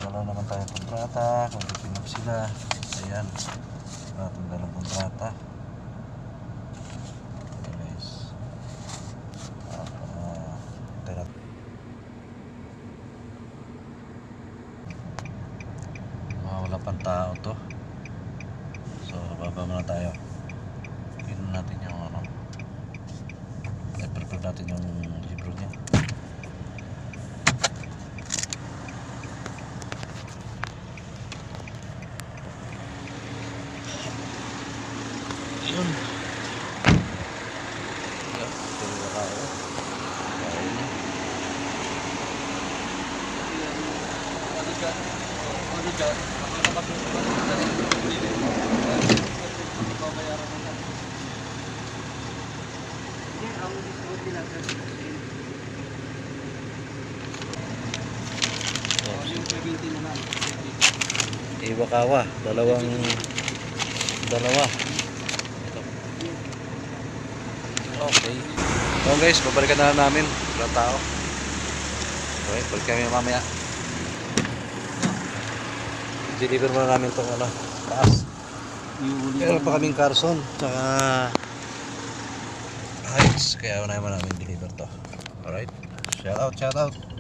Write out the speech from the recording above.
Wala naman tayong kontrata, kung pipinap sila. Ayan, natanggal ang kontrata. Okay guys, wala pang tao to. So baba muna tayo. Pinon natin yung ano, i-prepare natin yung libro niya. Yun. Ito yung tao. Iwakawa, dalawa. Okay. So guys, babalikan na namin. Walang tao. Okay, balik kami mamaya. Deliver muna namin itong ano, taas. Meron pa kaming Carson tsaka Heights, kaya unahin mo namin deliver to. Alright, shout out.